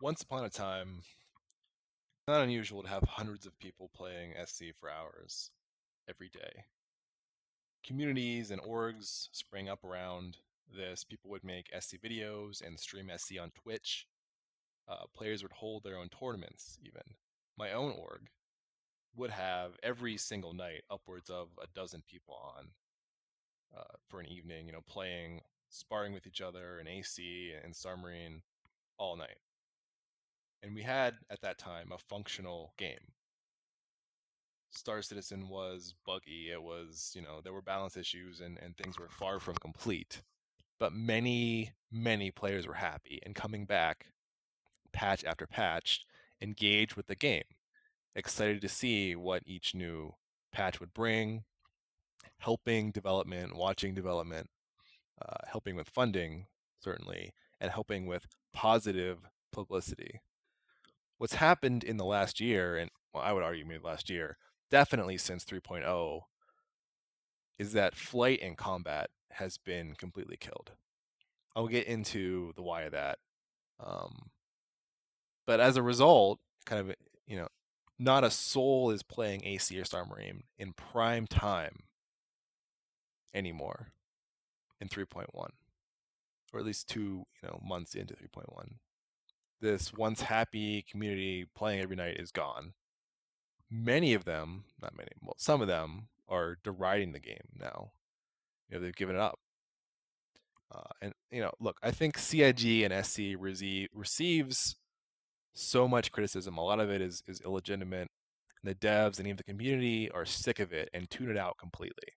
Once upon a time, not unusual to have hundreds of people playing SC for hours every day. Communities and orgs sprang up around this. People would make SC videos and stream SC on Twitch. Players would hold their own tournaments, even. My own org would have every single night upwards of a dozen people on for an evening, playing, sparring with each other in AC and Submarine all night. And we had, at that time, a functional game. Star Citizen was buggy. It was, there were balance issues and things were far from complete. But many, many players were happy and coming back, patch after patch, engaged with the game, excited to see what each new patch would bring, helping development, watching development, helping with funding, certainly, and helping with positive publicity. What's happened in the last year, and well, I would argue maybe last year, definitely since 3.0, is that flight and combat has been completely killed. I'll get into the why of that. Um, but as a result, kind of, not a soul is playing AC or Star Marine in prime time anymore in 3.1, or at least 2 months into 3.1. This once happy community playing every night is gone. Many of them, not many, well, some of them are deriding the game now. They've given it up. And look, I think CIG and SC receives so much criticism. A lot of it is illegitimate. And the devs and even the community are sick of it and tune it out completely,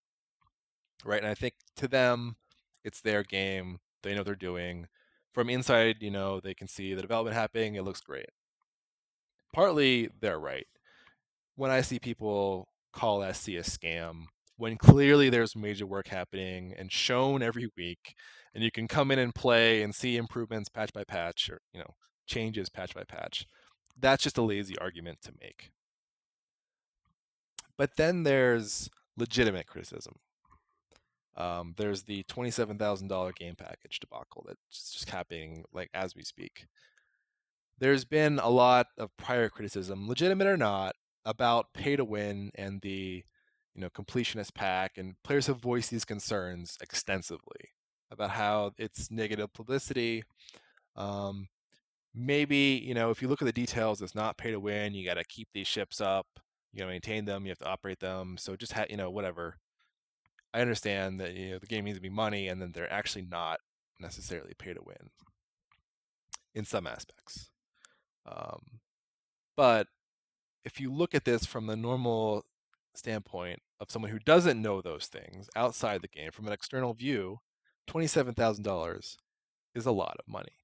right? And I think to them, it's their game. They know what they're doing. From inside, they can see the development happening. It looks great. Partly, they're right. When I see people call SC a scam, when clearly there's major work happening and shown every week, and you can come in and play and see improvements patch by patch, or changes patch by patch, that's just a lazy argument to make. But then there's legitimate criticism. There's the $27,000 game package debacle that's just happening like as we speak. There's been a lot of prior criticism, legitimate or not, about pay to win and the completionist pack, and players have voiced these concerns extensively about how it's negative publicity. Um, Maybe if you look at the details, it's not pay to win. You got to keep these ships up. You got to maintain them. You have to operate them. So just whatever. I understand that the game needs to be money, and then they're actually not necessarily pay to win in some aspects. Um, but if you look at this from the normal standpoint of someone who doesn't know those things outside the game, from an external view, $27,000 is a lot of money.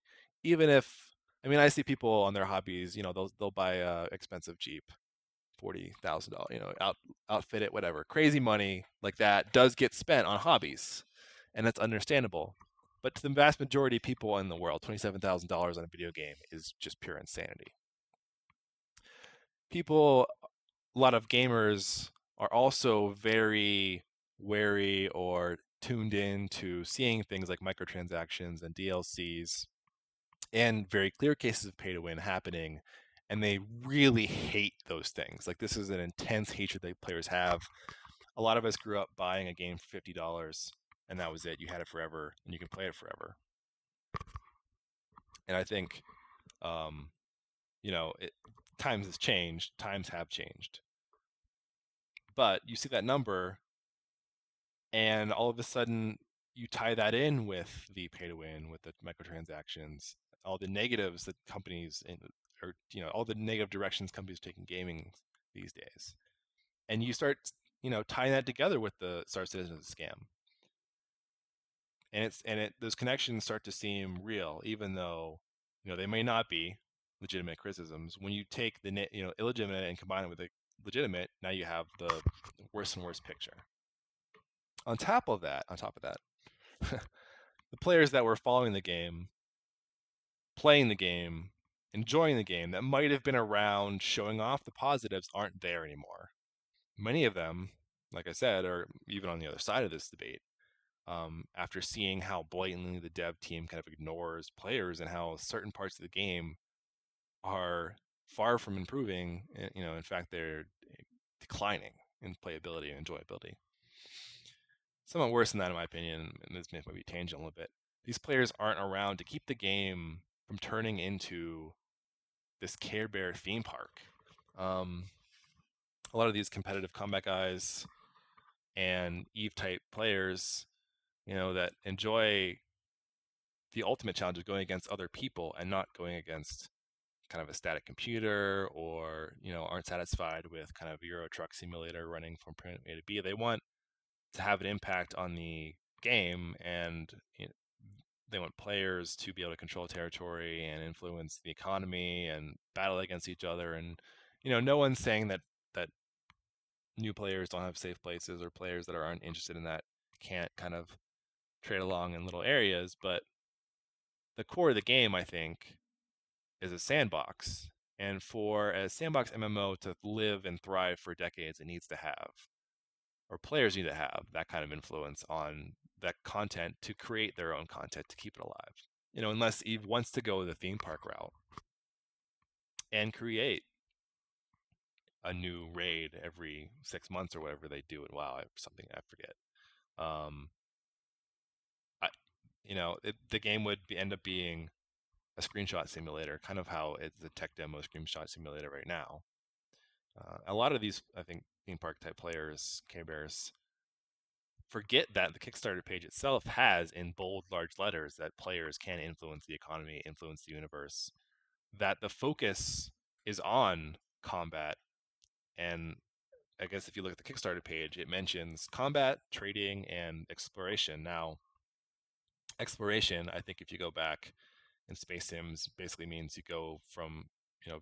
Even if, I mean, I see people on their hobbies, they'll buy a expensive Jeep, $40,000, outfit it, whatever. Crazy money like that does get spent on hobbies, and that's understandable. But to the vast majority of people in the world, $27,000 on a video game is just pure insanity. People, a lot of gamers are also very wary or tuned in to seeing things like microtransactions and DLCs and very clear cases of pay to win happening, and they really hate those things. Like, this is an intense hatred that players have. A lot of us grew up buying a game for $50, and that was it. You had it forever, and you can play it forever. And I think, um, times has changed. Times have changed. But you see that number, and all of a sudden, you tie that in with the pay to win, with the microtransactions, all the negatives that companies or all the negative directions companies taking gaming these days, and you start tying that together with the Star Citizen as a scam, and those connections start to seem real, even though they may not be legitimate criticisms. When you take the illegitimate and combine it with the legitimate, now you have the worse and worse picture. On top of that, the players that were following the game, playing the game, enjoying the game, that might have been around showing off the positives aren't there anymore. Many of them, like I said, are even on the other side of this debate. After seeing how blatantly the dev team kind of ignores players and how certain parts of the game are far from improving. In fact, they're declining in playability and enjoyability. Somewhat worse than that, in my opinion, and this might be tangent a little bit. These players aren't around to keep the game from turning into this Care Bear theme park. A lot of these competitive combat guys and Eve type players, that enjoy the ultimate challenge of going against other people and not going against kind of a static computer, or aren't satisfied with kind of Euro Truck Simulator running from point A to B. They want to have an impact on the game, and they want players to be able to control territory and influence the economy and battle against each other. And no one's saying that new players don't have safe places, or players that aren't interested in that can't kind of trade along in little areas. But the core of the game, I think, is a sandbox. And for a sandbox MMO to live and thrive for decades, it needs to have, or players need to have, that kind of influence on that content to create their own content to keep it alive. Unless Eve wants to go the theme park route and create a new raid every 6 months or whatever they do. And wow, something I forget. I, the game would end up being a screenshot simulator, kind of how it's a tech demo screenshot simulator right now. A lot of these, I think, theme park type players, Care Bears, forget that the Kickstarter page itself has in bold, large letters that players can influence the economy, influence the universe, that the focus is on combat. And I guess if you look at the Kickstarter page, it mentions combat, trading, and exploration. Now, exploration, I think if you go back in Space Sims, basically means you go from,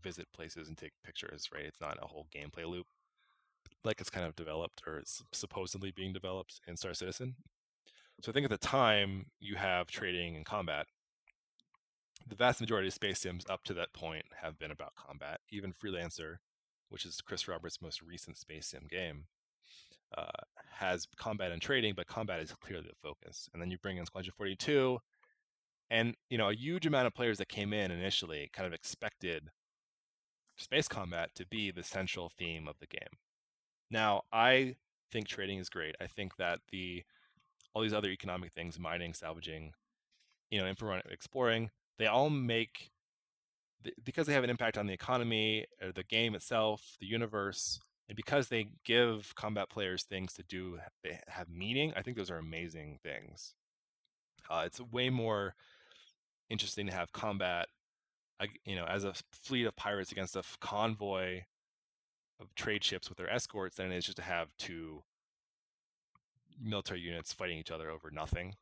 visit places and take pictures, right? It's not a whole gameplay loop like it's kind of developed, or it's supposedly being developed in Star Citizen. So I think at the time you have trading and combat. The vast majority of Space Sims up to that point have been about combat. Even Freelancer, which is Chris Roberts' most recent Space Sim game, has combat and trading, but combat is clearly the focus. And then you bring in Squadron 42, and a huge amount of players that came in initially kind of expected space combat to be the central theme of the game. Now, I think trading is great. I think that all these other economic things, mining, salvaging, infrared exploring, they all make, because they have an impact on the economy, or the game itself, the universe, and because they give combat players things to do, they have meaning. I think those are amazing things. It's way more interesting to have combat, as a fleet of pirates against a convoy of trade ships with their escorts than it is just to have two military units fighting each other over nothing,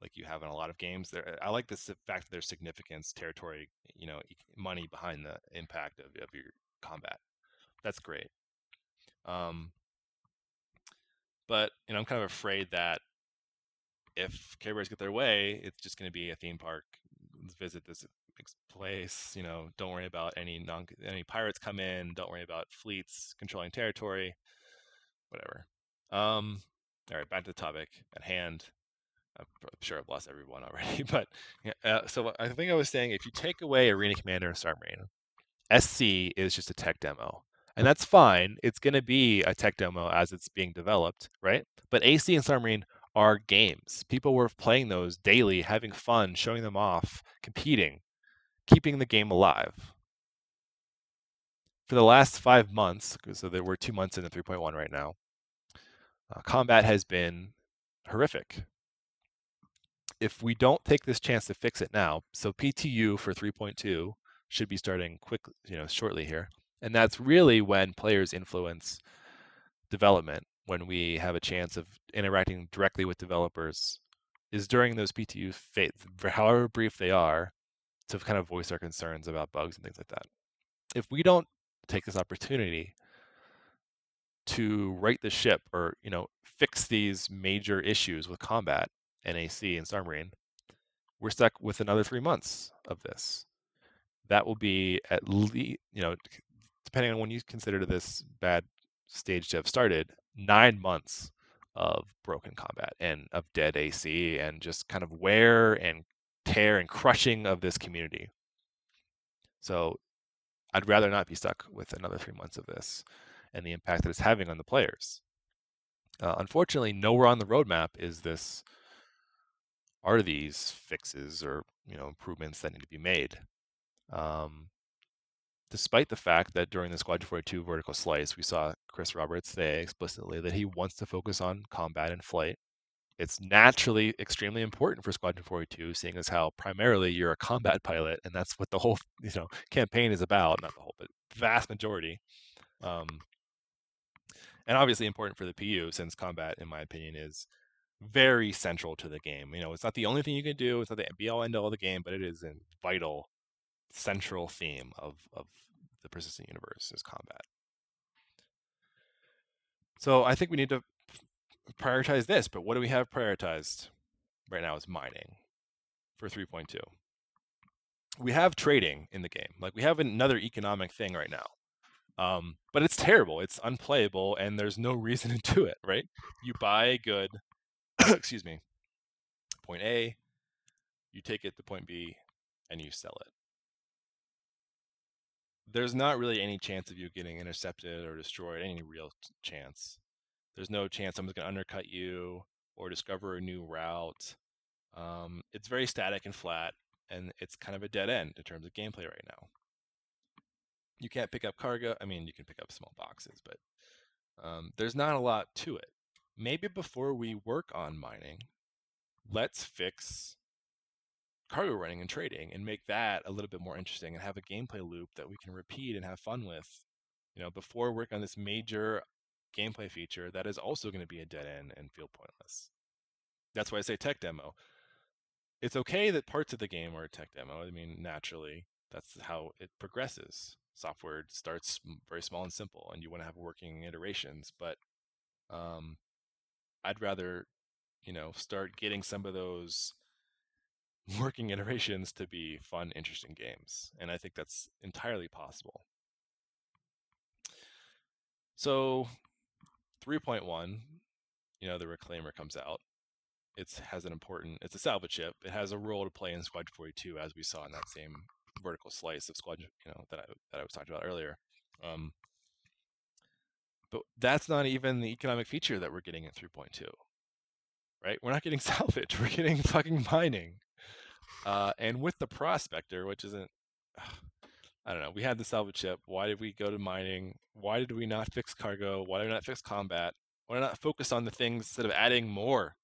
like you have in a lot of games. I like this fact that there's significance, territory, money behind the impact of your combat. That's great. But I'm kind of afraid that if Care Bears get their way, it's just going to be a theme park. Let's visit this place. Don't worry about any pirates come in. Don't worry about fleets controlling territory. Whatever. All right, back to the topic at hand. I'm sure I've lost everyone already, but so I think I was saying, if you take away Arena Commander and Submarine, SC is just a tech demo. And that's fine. It's going to be a tech demo as it's being developed, right? But AC and Submarine are games. People were playing those daily, having fun, showing them off, competing, keeping the game alive. For the last 5 months, so there were 2 months into 3.1 right now, combat has been horrific. If we don't take this chance to fix it now, so PTU for 3.2 should be starting quickly, shortly here. And that's really when players influence development, when we have a chance of interacting directly with developers, is during those PTU for however brief they are, to kind of voice our concerns about bugs and things like that. If we don't take this opportunity to right the ship, or fix these major issues with combat, NAC and Submarine, we're stuck with another 3 months of this. That will be at least, depending on when you consider this bad stage to have started, 9 months of broken combat and of dead AC and just kind of wear and tear and crushing of this community. So I'd rather not be stuck with another 3 months of this and the impact that it's having on the players. Unfortunately, nowhere on the roadmap are these fixes or improvements that need to be made. Um, Despite the fact that during the Squadron 42 vertical slice, we saw Chris Roberts say explicitly that he wants to focus on combat and flight. It's naturally extremely important for Squadron 42, seeing as how primarily you're a combat pilot, and that's what the whole campaign is about. Not the whole, but vast majority. And obviously important for the PU, since combat, in my opinion, is very central to the game. It's not the only thing you can do. It's not the be all end all of the game, but it is a vital central theme of the persistent universe is combat. So I think we need to prioritize this, but what do we have prioritized right now is mining for 3.2. We have trading in the game. Like, we have another economic thing right now. But it's terrible. It's unplayable, and there's no reason to do it, right? You buy a good, excuse me, point A, you take it to point B, and you sell it. There's not really any chance of you getting intercepted or destroyed, any real chance. There's no chance someone's going to undercut you or discover a new route. It's very static and flat, and it's kind of a dead end in terms of gameplay right now. You can't pick up cargo. I mean, you can pick up small boxes, but there's not a lot to it. Maybe before we work on mining, let's fix cargo running and trading and make that a little bit more interesting and have a gameplay loop that we can repeat and have fun with, before working on this major gameplay feature that is also going to be a dead end and feel pointless. That's why I say tech demo. It's okay that parts of the game are a tech demo. I mean, naturally, that's how it progresses. Software starts very small and simple, and you want to have working iterations. But I'd rather, start getting some of those working iterations to be fun, interesting games. And I think that's entirely possible. So 3.1, the Reclaimer comes out. It's a salvage ship. It has a role to play in Squadron 42, as we saw in that same vertical slice of Squadron, that I was talking about earlier. But that's not even the economic feature that we're getting in 3.2, right? We're not getting salvage. We're getting fucking mining. And with the Prospector, which isn't, I don't know, we had the salvage ship. Why did we go to mining? Why did we not fix cargo? Why did we not fix combat? Why not focus on the things instead of adding more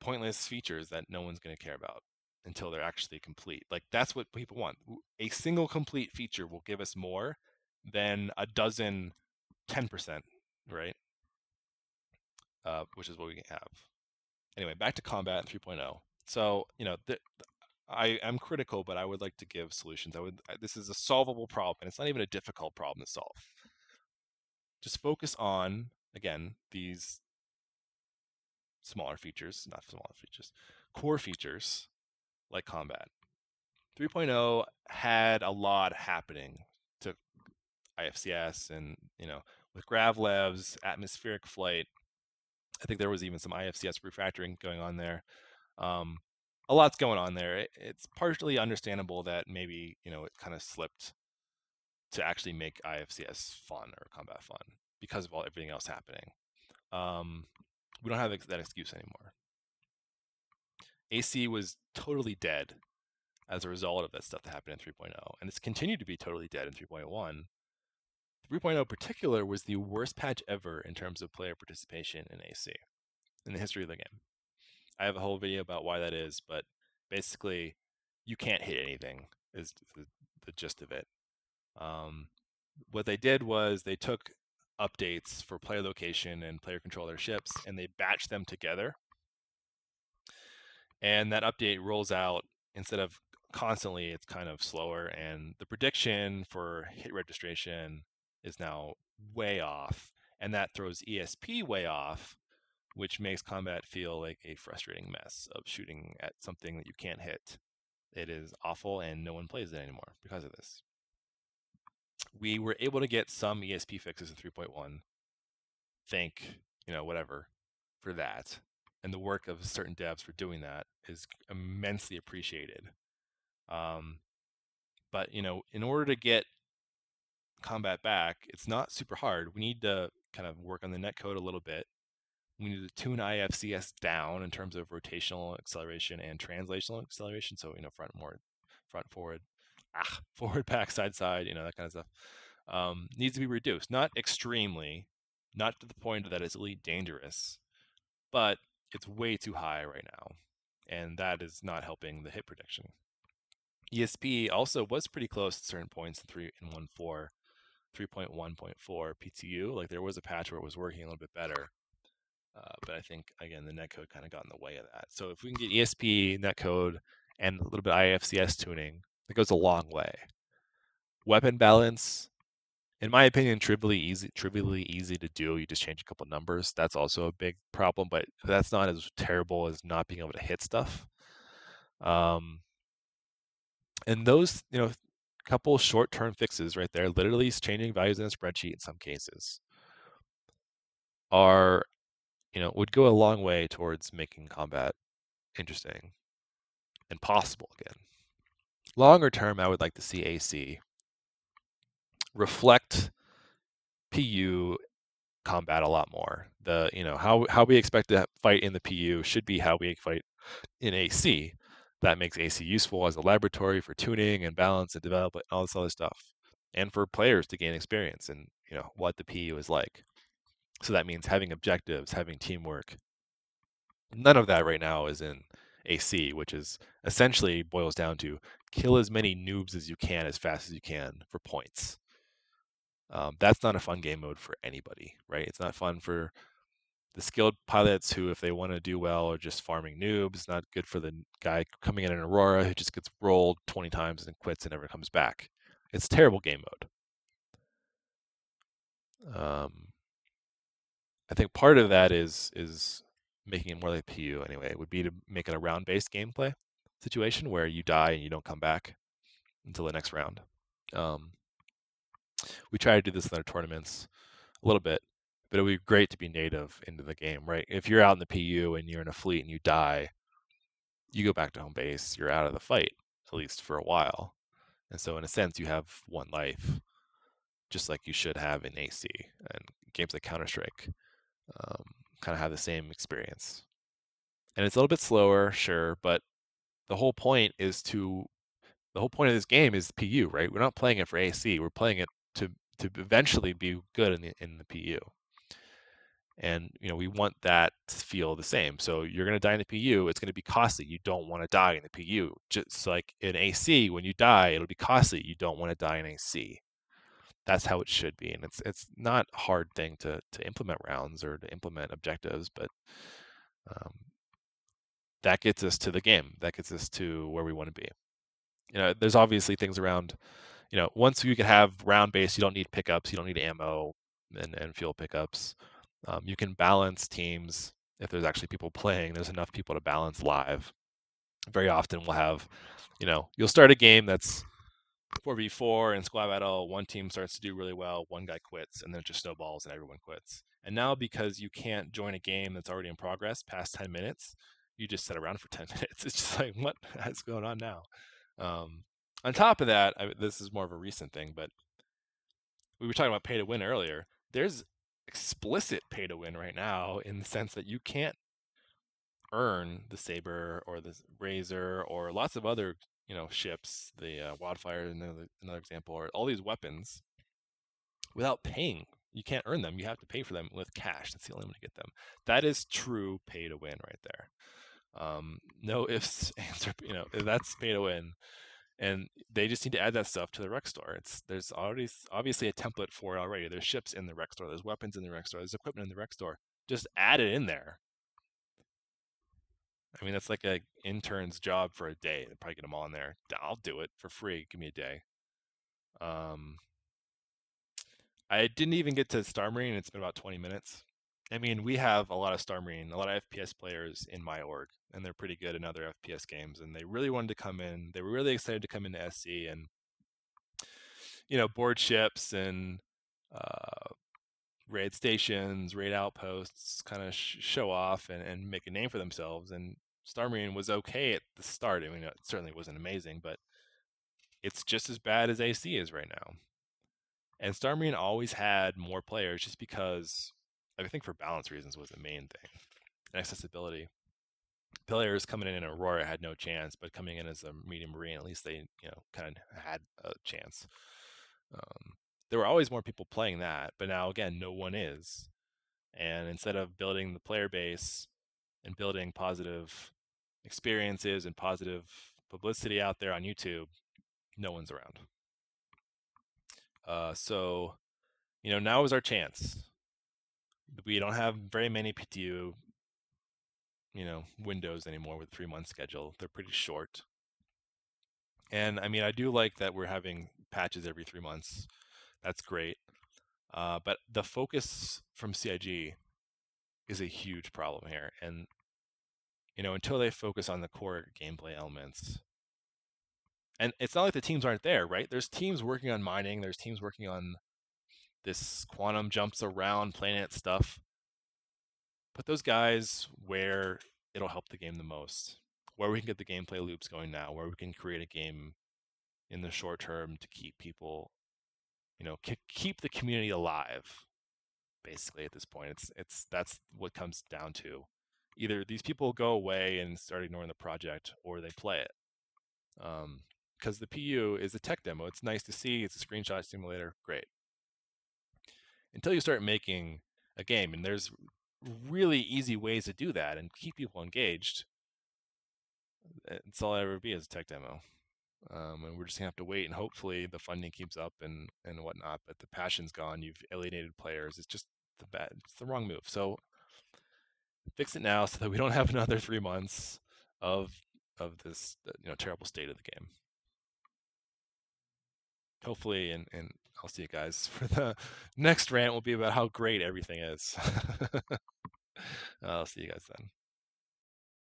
pointless features that no one's going to care about until they're actually complete? Like, that's what people want. A single complete feature will give us more than a dozen 10%, right? Which is what we have. Anyway, back to combat 3.0. So, I am critical, but I would like to give solutions. This is a solvable problem, and it's not even a difficult problem to solve. Just focus on, again, these core features like combat. 3.0 had a lot happening to IFCS and, with Gravlev's atmospheric flight. I think there was even some IFCS refactoring going on there. A lot's going on there. It's partially understandable that maybe, it kind of slipped to actually make IFCS fun or combat fun because of everything else happening. We don't have that excuse anymore. AC was totally dead as a result of that stuff that happened in 3.0, and it's continued to be totally dead in 3.1. 3.0 in particular was the worst patch ever in terms of player participation in AC in the history of the game. I have a whole video about why that is, but basically, you can't hit anything is the gist of it. What they did was they took updates for player location and player control of their ships, and they batched them together. And that update rolls out instead of constantly, it's kind of slower, and the prediction for hit registration is now way off, and that throws ESP way off, which makes combat feel like a frustrating mess of shooting at something that you can't hit. It is awful, and no one plays it anymore because of this. We were able to get some ESP fixes in 3.1. Thank, whatever, for that. And the work of certain devs for doing that is immensely appreciated. But in order to get combat back, it's not super hard. We need to kind of work on the netcode a little bit. We need to tune IFCS down in terms of rotational acceleration and translational acceleration. So front forward, forward back side, that kind of stuff. Needs to be reduced, not extremely, not to the point that it's elite dangerous, but it's way too high right now, and that is not helping the hit prediction. ESP also was pretty close at certain points in 3.1.4 PTU. Like there was a patch where it was working a little bit better. But I think, again, the netcode kind of got in the way of that. So if we can get ESP netcode and a little bit of IFCS tuning, it goes a long way. Weapon balance, in my opinion, trivially easy to do. You just change a couple numbers. That's also a big problem, but that's not as terrible as not being able to hit stuff. And those, couple short-term fixes right there, literally changing values in a spreadsheet in some cases, are, would go a long way towards making combat interesting and possible again. Longer term, I would like to see AC reflect PU combat a lot more. How we expect to fight in the PU should be how we fight in AC. That makes AC useful as a laboratory for tuning and balance and development and all this other stuff, and for players to gain experience and what the PU is like. So that means having objectives, having teamwork. None of that right now is in AC, which is essentially boils down to kill as many noobs as you can as fast as you can for points. That's not a fun game mode for anybody, right? It's not fun for the skilled pilots who, if they want to do well, are just farming noobs. It's not good for the guy coming in an Aurora who just gets rolled 20 times and quits and never comes back. It's a terrible game mode. I think part of that is making it more like PU anyway. Would be to make it a round-based gameplay situation where you die and you don't come back until the next round. We try to do this in our tournaments a little bit, but it would be great to be native into the game, right? If you're out in the PU and you're in a fleet and you die, you go back to home base, you're out of the fight, at least for a while. And so in a sense, you have one life, just like you should have in AC. And games like Counter-Strike kind of have the same experience. And it's a little bit slower, sure, but the whole point of this game is PU, right? We're not playing it for AC. We're playing it to eventually be good in the PU. And we want that to feel the same. So you're going to die in the PU. It's going to be costly. You don't want to die in the PU. Just like in AC, when you die, it'll be costly. You don't want to die in AC. That's how it should be. And it's not a hard thing to implement rounds or to implement objectives, but that gets us to the game. That gets us to where we want to be. There's obviously things around. Once you can have round base, you don't need pickups. You don't need ammo and fuel pickups. You can balance teams if there's actually people playing. There's enough people to balance live. Very often we'll have, you'll start a game that's 4v4 and squad battle. One team starts to do really well, one guy quits, and then it just snowballs and everyone quits. And now because you can't join a game that's already in progress past 10 minutes, you just sit around for 10 minutes. It's just like, what is going on now? On top of that, this is more of a recent thing, but we were talking about pay to win earlier. There's explicit pay to win right now in the sense that you can't earn the Saber or the Razor or lots of other ships, the Wildfire, another example, or all these weapons without paying. You can't earn them. You have to pay for them with cash. That's the only way to get them. That is true pay to win right there. No ifs, ands, that's pay to win. And they just need to add that stuff to the rec store. There's already obviously a template for it already. There's ships in the rec store. There's weapons in the rec store. There's equipment in the rec store. Just add it in there. I mean, that's like an intern's job for a day. They probably get them all in there. I'll do it for free. Give me a day. I didn't even get to Star Marine. It's been about 20 minutes. I mean, we have a lot of Star Marine, a lot of FPS players in my org, and they're pretty good in other FPS games. And they really wanted to come in. They were really excited to come into SC and, board ships and raid stations, raid outposts, kind of show off and make a name for themselves. And Star Marine was okay at the start. I mean, it certainly wasn't amazing, but it's just as bad as AC is right now. And Star Marine always had more players just because I think for balance reasons was the main thing. And accessibility. Players coming in Aurora had no chance, but coming in as a medium Marine, at least they, kind of had a chance. There were always more people playing that, but now again, no one is. And instead of building the player base and building positive experiences and positive publicity out there on YouTube, no one's around. So, now is our chance. We don't have very many PTU, windows anymore with 3-month schedule. They're pretty short. And I mean, I do like that we're having patches every 3 months. That's great. But the focus from CIG is a huge problem here. And, until they focus on the core gameplay elements, and it's not like the teams aren't there, right? There's teams working on mining. There's teams working on this quantum jumps around planet stuff. Put those guys where it'll help the game the most, where we can get the gameplay loops going now, where we can create a game in the short term to keep people, keep the community alive. Basically, at this point, that's what comes down to. Either these people go away and start ignoring the project, or they play it. Because the PU is a tech demo. It's nice to see. It's a screenshot simulator. Great. Until you start making a game, and there's really easy ways to do that and keep people engaged, it's all it'll ever be is a tech demo. And we're just gonna have to wait, and hopefully the funding keeps up and whatnot. But the passion's gone. You've alienated players. It's just it's the wrong move. So fix it now so that we don't have another 3 months of this terrible state of the game. Hopefully, and I'll see you guys for the next rant will be about how great everything is. I'll see you guys then.